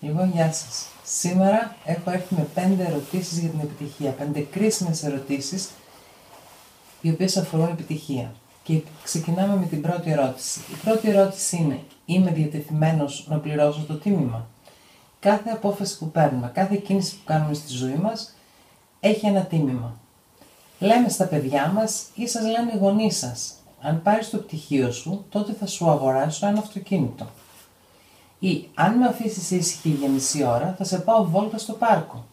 Λοιπόν, γεια σας. Σήμερα έχω έρθει με 5 ερωτήσεις για την επιτυχία. 5 κρίσιμες ερωτήσεις, οι οποίες αφορούν επιτυχία. Και ξεκινάμε με την πρώτη ερώτηση. Η πρώτη ερώτηση είναι: είμαι διατεθειμένος να πληρώσω το τίμημα? Κάθε απόφαση που παίρνουμε, κάθε κίνηση που κάνουμε στη ζωή μας έχει ένα τίμημα. Λέμε στα παιδιά μας ή σας λένε οι γονείς σας: αν πάρεις το πτυχίο σου, τότε θα σου αγοράσω ένα αυτοκίνητο. Ή αν με αφήσεις ήσυχη για μισή ώρα, θα σε πάω βόλτα στο πάρκο.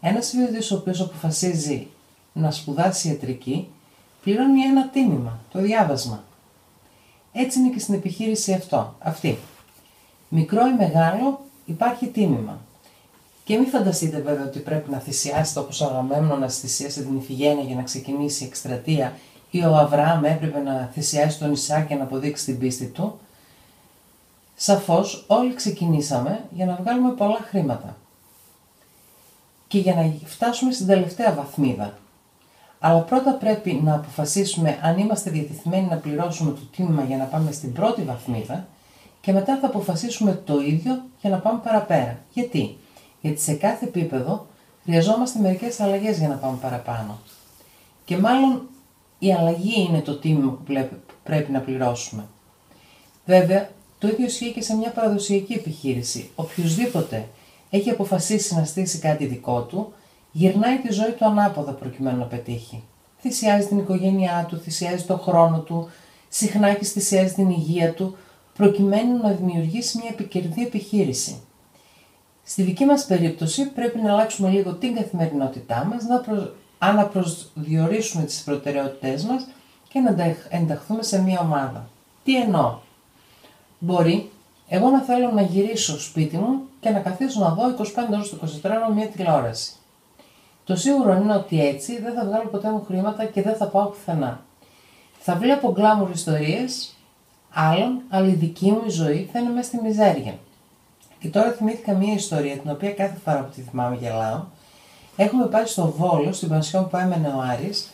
Ένας φοιτητής ο οποίος αποφασίζει να σπουδάσει ιατρική, πληρώνει ένα τίμημα, το διάβασμα. Έτσι είναι και στην επιχείρηση αυτή. Μικρό ή μεγάλο, υπάρχει τίμημα. Και μην φανταστείτε βέβαια ότι πρέπει να θυσιάσετε όπως ο Αγαμέμνονας θυσίασε την Ιφηγένεια για να ξεκινήσει η εκστρατεία, ή ο Αβραάμ έπρεπε να θυσιάσει τον Ισάκ για να αποδείξει την πίστη του. Σαφώς όλοι ξεκινήσαμε για να βγάλουμε πολλά χρήματα και για να φτάσουμε στην τελευταία βαθμίδα. Αλλά πρώτα πρέπει να αποφασίσουμε αν είμαστε διατεθειμένοι να πληρώσουμε το τίμημα για να πάμε στην πρώτη βαθμίδα και μετά θα αποφασίσουμε το ίδιο για να πάμε παραπέρα. Γιατί? Γιατί σε κάθε επίπεδο χρειαζόμαστε μερικές αλλαγές για να πάμε παραπάνω. Και μάλλον η αλλαγή είναι το τίμημα που πρέπει να πληρώσουμε. Βέβαια, το ίδιο ισχύει και σε μια παραδοσιακή επιχείρηση. Οποιουσδήποτε έχει αποφασίσει να στήσει κάτι δικό του, γυρνάει τη ζωή του ανάποδα προκειμένου να πετύχει. Θυσιάζει την οικογένειά του, θυσιάζει τον χρόνο του, συχνά και θυσιάζει την υγεία του, προκειμένου να δημιουργήσει μια επικερδή επιχείρηση. Στη δική μας περίπτωση πρέπει να αλλάξουμε λίγο την καθημερινότητά μας, να αναπροσδιορίσουμε τις προτεραιότητές μας και να ενταχθούμε σε μια ομάδα. Τι εννοώ? Μπορεί εγώ να θέλω να γυρίσω σπίτι μου και να καθίσω να δω 25 ώρες το 24ωρο μια τηλεόραση. Το σίγουρο είναι ότι έτσι δεν θα βγάλω ποτέ μου χρήματα και δεν θα πάω πουθενά. Θα βλέπω γκλάμουρ ιστορίες άλλων, αλλά η δική μου ζωή θα είναι μέσα στη μιζέρια. Και τώρα θυμήθηκα μια ιστορία, την οποία κάθε φορά που τη θυμάμαι γελάω. Έχουμε πάει στο Βόλο, στην πανσιόν που έμενε ο Άρης,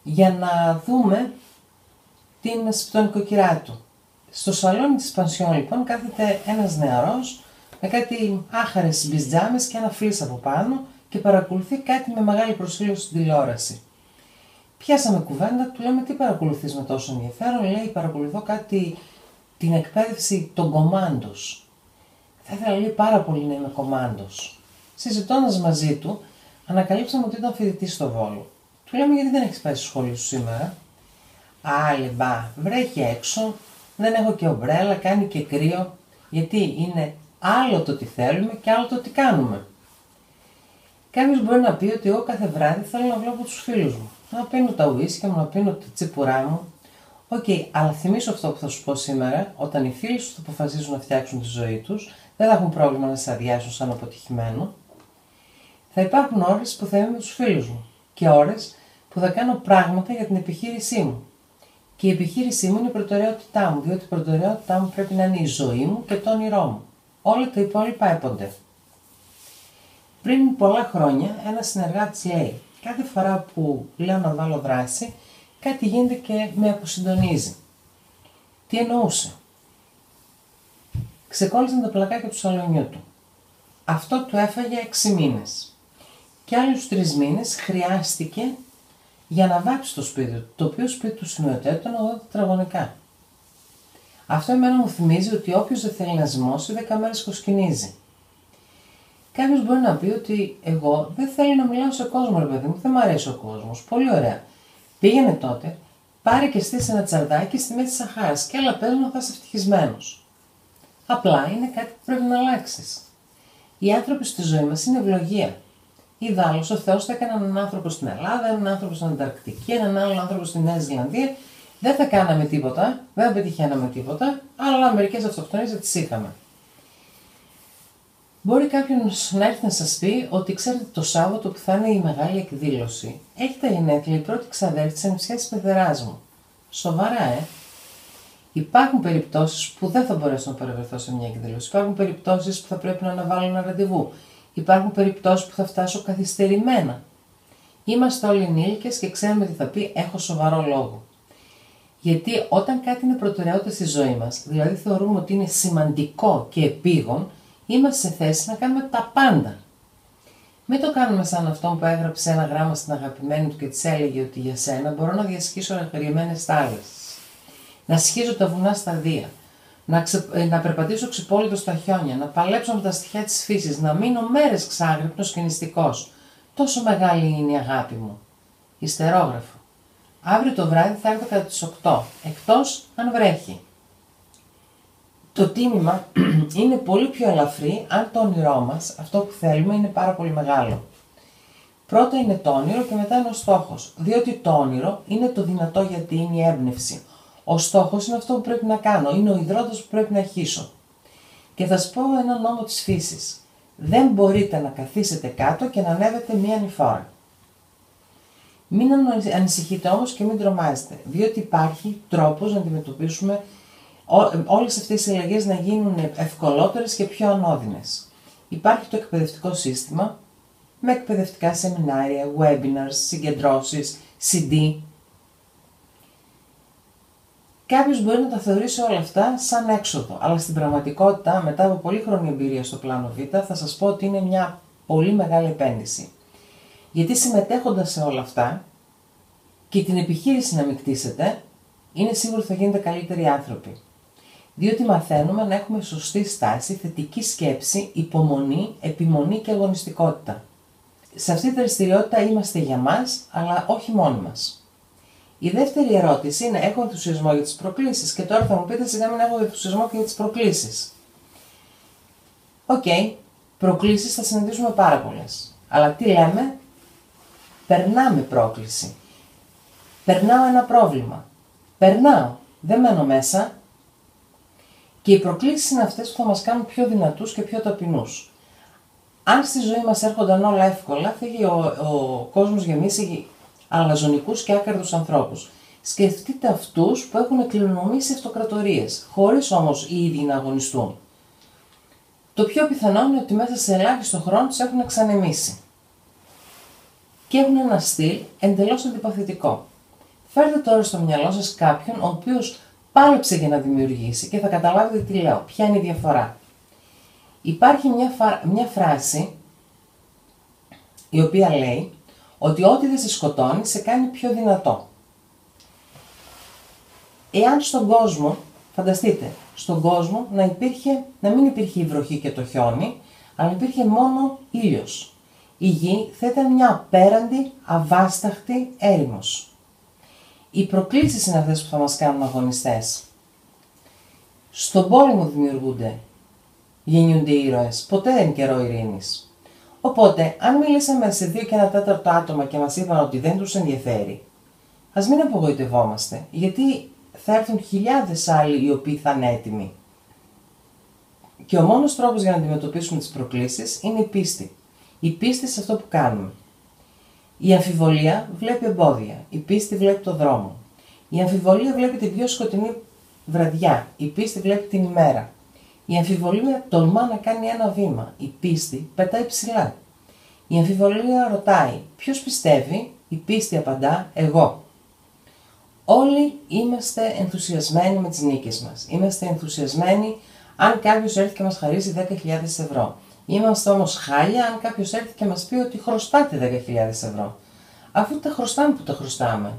για να δούμε τον νοικοκυρά του. Στο σαλόνι της πανσιόν λοιπόν κάθεται ένας νεαρός με κάτι άχαρες μπιτζάμες και ένα φλις από πάνω και παρακολουθεί κάτι με μεγάλη προσήλωση στην τηλεόραση. Πιάσαμε κουβέντα, του λέμε: τι παρακολουθείς με τόσο ενδιαφέρον? Λέει: παρακολουθώ την εκπαίδευση των κομμάντος. Θα ήθελα, λέει, πάρα πολύ να είμαι κομμάντος. Συζητώντας μαζί του, ανακαλύψαμε ότι ήταν φοιτητής στο Βόλο. Του λέμε: γιατί δεν έχεις πάει στο σχολείο σου σήμερα? Μπα, βρέχει έξω, δεν έχω και ομπρέλα, κάνει και κρύο, γιατί είναι άλλο το τι θέλουμε και άλλο το τι κάνουμε. Κάποιος μπορεί να πει ότι εγώ κάθε βράδυ θέλω να βλέπω τους φίλους μου, να πίνω τα ουίσκια μου, να πίνω τη τσιπουρά μου. Οκ, αλλά θυμίσου αυτό που θα σου πω σήμερα: όταν οι φίλοι σου θα αποφασίσουν να φτιάξουν τη ζωή τους, δεν θα έχουν πρόβλημα να σε αδειάσουν σαν αποτυχημένο. Θα υπάρχουν ώρες που θα είμαι με τους φίλους μου και ώρες που θα κάνω πράγματα για την επιχείρησή μου. Και η επιχείρησή μου είναι η προτεραιότητά μου, διότι η προτεραιότητά μου πρέπει να είναι η ζωή μου και το όνειρό μου. Όλα τα υπόλοιπα έπονται. Πριν πολλά χρόνια, ένας συνεργάτης λέει: κάθε φορά που λέω να βάλω δράση, κάτι γίνεται και με αποσυντονίζει. Τι εννοούσε? Ξεκόλλησαν τα πλακάκια του σαλονιού του. Αυτό του έφαγε 6 μήνες. Και άλλους 3 μήνες χρειάστηκε για να βάψει το σπίτι του, το οποίο σπίτι του σημειωτέτων 80 τετραγωνικά. Αυτό εμένα μου θυμίζει ότι όποιος δεν θέλει να ζυμώσει 10 μέρες κοσκινίζει. Κάποιος μπορεί να πει ότι εγώ δεν θέλω να μιλάω σε κόσμο, ρε παιδί μου, δεν μου αρέσει ο κόσμος. Πολύ ωραία. Πήγαινε τότε, πάρε και στήσει ένα τσαρδάκι στη μέση της Σαχάρας και έλα πες μου να θα είσαι ευτυχισμένος. Απλά είναι κάτι που πρέπει να αλλάξεις. Οι άνθρωποι στη ζωή μας είναι ευλογία. Ιδάλλως ο Θεός θα έκανε έναν άνθρωπο στην Ελλάδα, έναν άνθρωπο στην Ανταρκτική, έναν άλλον άνθρωπο στη Νέα Ζηλανδία. Δεν θα κάναμε τίποτα, δεν θα πετυχαίναμε τίποτα, αλλά μερικές αυτοκτονίες θα τις είχαμε. Μπορεί κάποιος να έρθει να σας πει ότι ξέρετε το Σάββατο που θα είναι η μεγάλη εκδήλωση, έχει τα γενέθλια η πρώτη ξαδέρφη της ανιψιάς πεδεράς μου. Σοβαρά, Υπάρχουν περιπτώσεις που δεν θα μπορέσω να παρευρεθώ σε μια εκδήλωση. Υπάρχουν περιπτώσεις που θα πρέπει να αναβάλω ένα ραντεβού. Υπάρχουν περιπτώσεις που θα φτάσω καθυστερημένα. Είμαστε όλοι ενήλικες και ξέρουμε τι θα πει: έχω σοβαρό λόγο. Γιατί όταν κάτι είναι προτεραιότητα στη ζωή μας, δηλαδή θεωρούμε ότι είναι σημαντικό και επίγον, είμαστε σε θέση να κάνουμε τα πάντα. Μην το κάνουμε σαν αυτόν που έγραψε ένα γράμμα στην αγαπημένη του και της έλεγε ότι για σένα μπορώ να διασχίσω αγριεμένες θάλασσες, να σχίζω τα βουνά στα δύο, να περπατήσω ξυπόλυτο στα χιόνια, να παλέψω με τα στοιχεία της φύσης, να μείνω μέρες ξάγρυπνος και νηστικός. Τόσο μεγάλη είναι η αγάπη μου. Ιστερόγραφο. Αύριο το βράδυ θα έρθω κατά τις 8, εκτός αν βρέχει. Το τίμημα είναι πολύ πιο ελαφρύ αν το όνειρό μας, αυτό που θέλουμε, είναι πάρα πολύ μεγάλο. Πρώτα είναι το όνειρο και μετά είναι ο στόχος, διότι το όνειρο είναι το δυνατό γιατί είναι η έμπνευση. Ο στόχος είναι αυτό που πρέπει να κάνω, είναι ο υδρότας που πρέπει να χύσω. Και θα σας πω ένα νόμο της φύσης. Δεν μπορείτε να καθίσετε κάτω και να ανέβετε μία ανηφόρα. Μην ανησυχείτε όμως και μην τρομάζετε, διότι υπάρχει τρόπος να αντιμετωπίσουμε όλες αυτές οι αλλαγές να γίνουν ευκολότερες και πιο ανώδυνες. Υπάρχει το εκπαιδευτικό σύστημα με εκπαιδευτικά σεμινάρια, webinars, συγκεντρώσεις, CD. Κάποιος μπορεί να τα θεωρήσει όλα αυτά σαν έξοδο, αλλά στην πραγματικότητα, μετά από πολύχρονη εμπειρία στο πλάνο Β, θα σας πω ότι είναι μια πολύ μεγάλη επένδυση. Γιατί συμμετέχοντας σε όλα αυτά και την επιχείρηση να μην κτίσετε, είναι σίγουρο ότι θα γίνετε καλύτεροι άνθρωποι. Διότι μαθαίνουμε να έχουμε σωστή στάση, θετική σκέψη, υπομονή, επιμονή και αγωνιστικότητα. Σε αυτή τη δραστηριότητα είμαστε για μας, αλλά όχι μόνοι μας. Η δεύτερη ερώτηση είναι: έχω ενθουσιασμό για τις προκλήσεις? Και τώρα θα μου πείτε, σιγά μην έχω ενθουσιασμό και για τις προκλήσεις. Οκ, προκλήσεις θα συναντήσουμε πάρα πολλές. Αλλά τι λέμε? Περνάμε πρόκληση. Περνάω ένα πρόβλημα. Περνάω. Δεν μένω μέσα. Και οι προκλήσεις είναι αυτές που θα μας κάνουν πιο δυνατούς και πιο ταπεινούς. Αν στη ζωή μας έρχονταν όλα εύκολα, θα είχε ο κόσμος γεμίσει αλαζονικούς και άκαρδους ανθρώπους. Σκεφτείτε αυτούς που έχουν κληρονομήσει αυτοκρατορίες, χωρίς όμως οι ίδιοι να αγωνιστούν. Το πιο πιθανό είναι ότι μέσα σε ελάχιστο χρόνο τους έχουν εξανεμίσει. Και έχουν ένα στυλ εντελώς αντιπαθητικό. Φέρτε τώρα στο μυαλό σας κάποιον ο οποίος πάλεψε για να δημιουργήσει και θα καταλάβετε τι λέω, ποια είναι η διαφορά. Υπάρχει μια φράση η οποία λέει ότι ό,τι δεν σε σκοτώνει σε κάνει πιο δυνατό. Εάν στον κόσμο, φανταστείτε, στον κόσμο να μην υπήρχε η βροχή και το χιόνι, αλλά υπήρχε μόνο ήλιος. Η γη θα ήταν μια απέραντη, αβάσταχτη έρημος. Οι προκλήσεις είναι αυτές που θα μας κάνουν αγωνιστές. Στον πόλεμο δημιουργούνται, γεννιούνται οι ήρωες, ποτέ δεν είναι καιρό ειρήνης. Οπότε, αν μιλήσαμε σε 2 και 1/4 άτομα και μας είπαν ότι δεν τους ενδιαφέρει, ας μην απογοητευόμαστε, γιατί θα έρθουν χιλιάδες άλλοι οι οποίοι θα είναι έτοιμοι. Και ο μόνος τρόπος για να αντιμετωπίσουμε τις προκλήσεις είναι η πίστη. Η πίστη σε αυτό που κάνουμε. Η αμφιβολία βλέπει εμπόδια, η πίστη βλέπει το δρόμο. Η αμφιβολία βλέπει την πιο σκοτεινή βραδιά, η πίστη βλέπει την ημέρα. Η αμφιβολία τολμά να κάνει ένα βήμα, η πίστη πετάει ψηλά. Η αμφιβολία ρωτάει, ποιος πιστεύει? Η πίστη απαντά, εγώ. Όλοι είμαστε ενθουσιασμένοι με τις νίκες μας. Είμαστε ενθουσιασμένοι αν κάποιος έρθει και μας χαρίσει 10.000 ευρώ. Είμαστε όμως χάλια αν κάποιος έρθει και μας πει ότι χρωστάτε 10.000 ευρώ. Αφού τα χρωστάμε που τα χρωστάμε,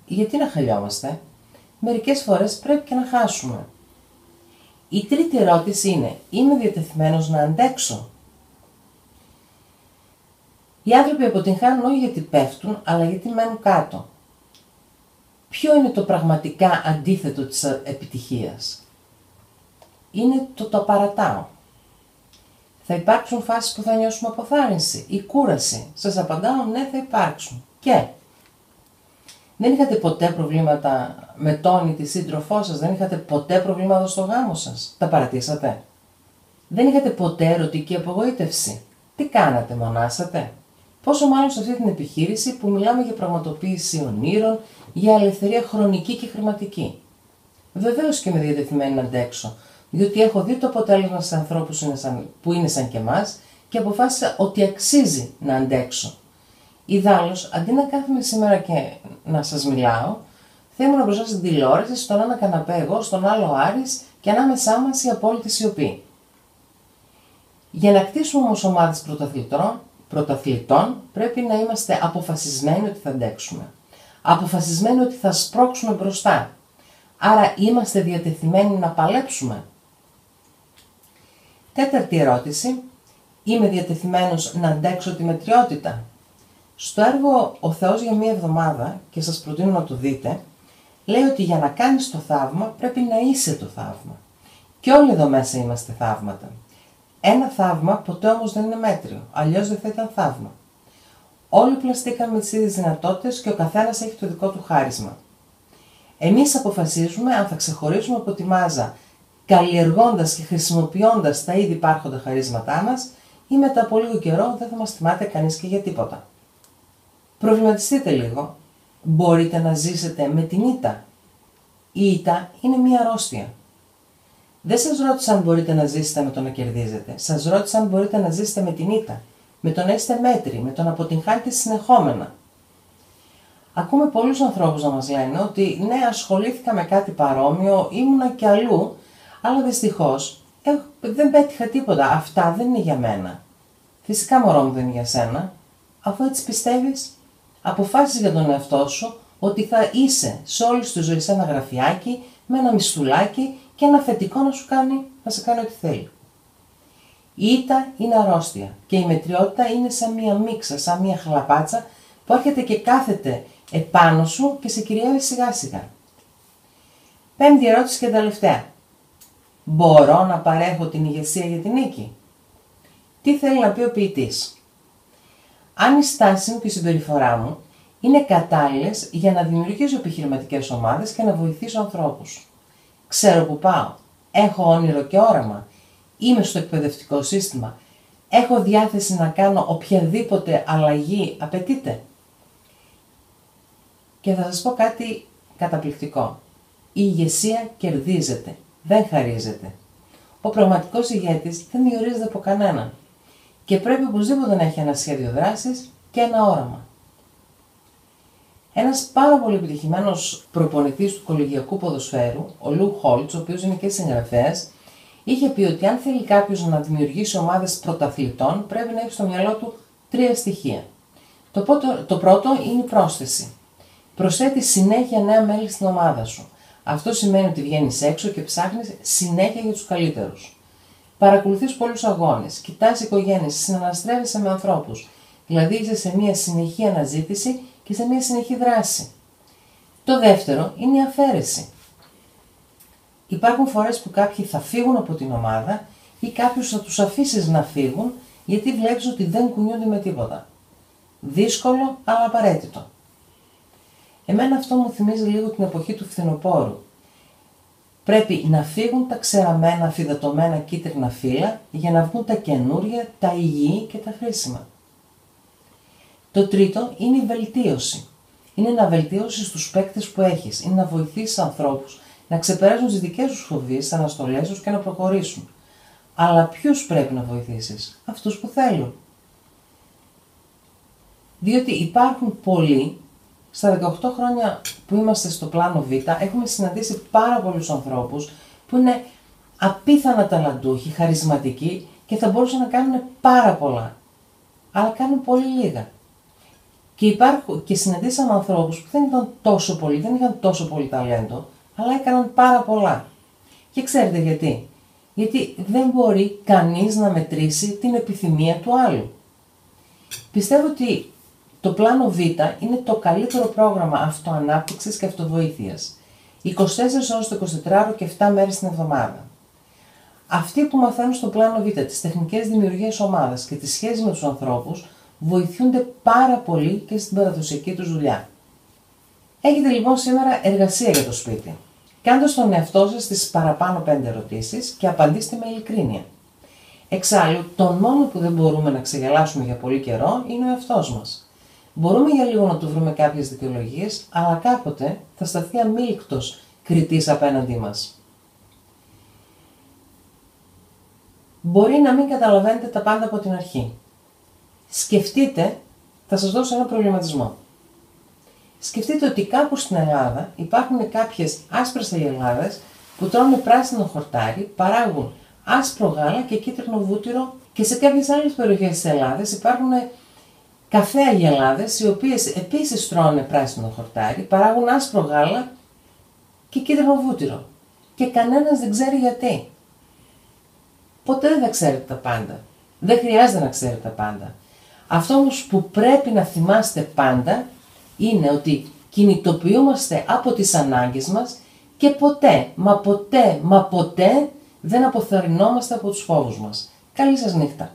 γιατί να χαλιόμαστε? Μερικές φορές πρέπει και να χάσουμε. Η τρίτη ερώτηση είναι, είμαι διατεθειμένος να αντέξω? Οι άνθρωποι αποτυγχάνουν όχι γιατί πέφτουν, αλλά γιατί μένουν κάτω. Ποιο είναι το πραγματικά αντίθετο της επιτυχίας? Είναι το παρατάω. Θα υπάρξουν φάσεις που θα νιώσουμε αποθάρρυνση ή κούραση. Σας απαντάω, ναι, θα υπάρξουν. Και δεν είχατε ποτέ προβλήματα με τον ή τη σύντροφό σας, δεν είχατε ποτέ προβλήματα στο γάμο σας. Τα παρατήσατε? Δεν είχατε ποτέ ερωτική απογοήτευση? Τι κάνατε, μονάσατε? Πόσο μάλλον σε αυτή την επιχείρηση που μιλάμε για πραγματοποίηση ονείρων, για ελευθερία χρονική και χρηματική. Βεβαίως και είμαι διατεθειμένη να αντέξω, διότι έχω δει το αποτέλεσμα σε ανθρώπους που είναι σαν και εμάς και αποφάσισα ότι αξίζει να αντέξω. Ιδάλλως, αντί να κάθομαι σήμερα και να σας μιλάω, θα ήμουν μπροστά στην τηλεόραση, στον ένα καναπέ εγώ, στον άλλο Άρης και ανάμεσά μας η απόλυτη σιωπή. Για να κτίσουμε όμως ομάδες πρωταθλητών πρέπει να είμαστε αποφασισμένοι ότι θα αντέξουμε. Αποφασισμένοι ότι θα σπρώξουμε μπροστά. Άρα είμαστε διατεθειμένοι να παλέψουμε. Τέταρτη ερώτηση. Είμαι διατεθειμένος να αντέξω τη μετριότητα? Στο έργο «Ο Θεός για μία εβδομάδα», και σας προτείνω να το δείτε, λέει ότι για να κάνεις το θαύμα πρέπει να είσαι το θαύμα. Και όλοι εδώ μέσα είμαστε θαύματα. Ένα θαύμα ποτέ όμως δεν είναι μέτριο, αλλιώς δεν θα ήταν θαύμα. Όλοι πλαστήκαμε με τις ίδιες δυνατότητες και ο καθένας έχει το δικό του χάρισμα. Εμείς αποφασίζουμε αν θα ξεχωρίσουμε από τη μάζα καλλιεργώντας και χρησιμοποιώντας τα ήδη υπάρχοντα χαρίσματά μας ή μετά από λίγο καιρό δεν θα μας θυμάται κανείς και για τίποτα. Προβληματιστείτε λίγο. Μπορείτε να ζήσετε με την ήττα? Η ήττα είναι μία αρρώστια. Δεν σας ρώτησα αν μπορείτε να ζήσετε με το να κερδίζετε. Σας ρώτησα αν μπορείτε να ζήσετε με την ήττα. Με το να είστε μέτροι, με το να αποτυγχάνετε συνεχόμενα. Ακούμε πολλούς ανθρώπους να μας λένε ότι ναι, ασχολήθηκα με κάτι παρόμοιο, ήμουνα και αλλού, αλλά δυστυχώς δεν πέτυχα τίποτα. Αυτά δεν είναι για μένα. Φυσικά, μωρό μου, δεν είναι για σένα. Αφού έτσι πιστεύεις, αποφάσισε για τον εαυτό σου ότι θα είσαι σε όλη τη ζωή σε ένα γραφιάκι, με ένα μισθουλάκι και ένα αφεντικό να σε κάνει ό,τι θέλει. Η ήττα είναι αρρώστια και η μετριότητα είναι σαν μία μίξα, σαν μία χλαπάτσα που έρχεται και κάθεται επάνω σου και σε κυριεύει σιγά σιγά. Πέμπτη ερώτηση και τελευταία. Μπορώ να παρέχω την ηγεσία για την νίκη? Τι θέλει να πει ο ποιητής? Αν η στάση μου και η συμπεριφορά μου είναι κατάλληλες για να δημιουργήσω επιχειρηματικές ομάδες και να βοηθήσω ανθρώπους. Ξέρω που πάω, έχω όνειρο και όραμα, είμαι στο εκπαιδευτικό σύστημα, έχω διάθεση να κάνω οποιαδήποτε αλλαγή απαιτείται. Και θα σας πω κάτι καταπληκτικό. Η ηγεσία κερδίζεται, δεν χαρίζεται. Ο πραγματικός ηγέτης δεν διορίζεται από κανέναν και πρέπει οπωσδήποτε να έχει ένα σχέδιο δράσης και ένα όραμα. Ένας πάρα πολύ επιτυχημένος προπονητής του κολεγιακού ποδοσφαίρου, ο Λου Χόλτς, ο οποίος είναι και συγγραφέας, είχε πει ότι αν θέλει κάποιος να δημιουργήσει ομάδες πρωταθλητών, πρέπει να έχει στο μυαλό του 3 στοιχεία. Το πρώτο είναι η πρόσθεση. Προσθέτει συνέχεια νέα μέλη στην ομάδα σου. Αυτό σημαίνει ότι βγαίνεις έξω και ψάχνεις συνέχεια για τους καλύτερους. Παρακολουθείς πολλούς αγώνες, κοιτάς οικογένειες, συναναστρέφεσαι με ανθρώπους. Δηλαδή είσαι σε μια συνεχή αναζήτηση και σε μια συνεχή δράση. Το δεύτερο είναι η αφαίρεση. Υπάρχουν φορές που κάποιοι θα φύγουν από την ομάδα ή κάποιους θα τους αφήσεις να φύγουν γιατί βλέπεις ότι δεν κουνιούνται με τίποτα. Δύσκολο αλλά απαραίτητο. Εμένα αυτό μου θυμίζει λίγο την εποχή του φθινοπόρου. Πρέπει να φύγουν τα ξεραμένα, αφυδατωμένα κίτρινα φύλλα για να βγουν τα καινούρια, τα υγιή και τα χρήσιμα. Το τρίτο είναι η βελτίωση. Είναι να βελτίωσεις τους παίκτες που έχεις. Είναι να βοηθήσεις ανθρώπους να ξεπεράσουν τις δικές τους φοβίες, τις αναστολές τους και να προχωρήσουν. Αλλά ποιους πρέπει να βοηθήσεις? Αυτούς που θέλουν. Διότι υπάρχουν πολλοί, στα 18 χρόνια που είμαστε στο πλάνο Β, έχουμε συναντήσει πάρα πολλούς ανθρώπους που είναι απίθανα ταλαντούχοι, χαρισματικοί και θα μπορούσαν να κάνουν πάρα πολλά. Αλλά κάνουν πολύ λίγα. Και συναντήσαμε ανθρώπους που δεν ήταν τόσο πολλοί, δεν είχαν τόσο πολύ ταλέντο, αλλά έκαναν πάρα πολλά. Και ξέρετε γιατί? Γιατί δεν μπορεί κανείς να μετρήσει την επιθυμία του άλλου. Πιστεύω ότι το πλάνο Β είναι το καλύτερο πρόγραμμα αυτοανάπτυξης και αυτοβοήθειας. 24 ώρες το 24ωρο και 7 μέρες την εβδομάδα. Αυτοί που μαθαίνουν στο πλάνο Β τις τεχνικές δημιουργίας ομάδας και τις σχέσεις με τους ανθρώπους βοηθούνται πάρα πολύ και στην παραδοσιακή τους δουλειά. Έχετε λοιπόν σήμερα εργασία για το σπίτι. Κάντε στον εαυτό σας τις παραπάνω 5 ερωτήσεις και απαντήστε με ειλικρίνεια. Εξάλλου, τον μόνο που δεν μπορούμε να ξεγελάσουμε για πολύ καιρό είναι ο εαυτός μας. Μπορούμε για λίγο να του βρούμε κάποιες δικαιολογίες, αλλά κάποτε θα σταθεί αμήλικτος κριτής απέναντί μας. Μπορεί να μην καταλαβαίνετε τα πάντα από την αρχή. Σκεφτείτε, θα σας δώσω ένα προβληματισμό. Σκεφτείτε ότι κάπου στην Ελλάδα υπάρχουν κάποιες άσπρες αγελάδες που τρώνε πράσινο χορτάρι, παράγουν άσπρο γάλα και κίτρινο βούτυρο Και σε κάποιες άλλες περιοχές της Ελλάδας υπάρχουν καφέ αγελάδες, οι οποίες επίσης τρώνε πράσινο χορτάρι, παράγουν άσπρο γάλα και κίτρινο βούτυρο. Και κανένας δεν ξέρει γιατί. Ποτέ δεν θα ξέρετε τα πάντα. Δεν χρειάζεται να ξέρετε τα πάντα. Αυτό όμως που πρέπει να θυμάστε πάντα είναι ότι κινητοποιούμαστε από τις ανάγκες μας και ποτέ, μα ποτέ δεν αποθαρρυνόμαστε από τους φόβους μας. Καλή σας νύχτα.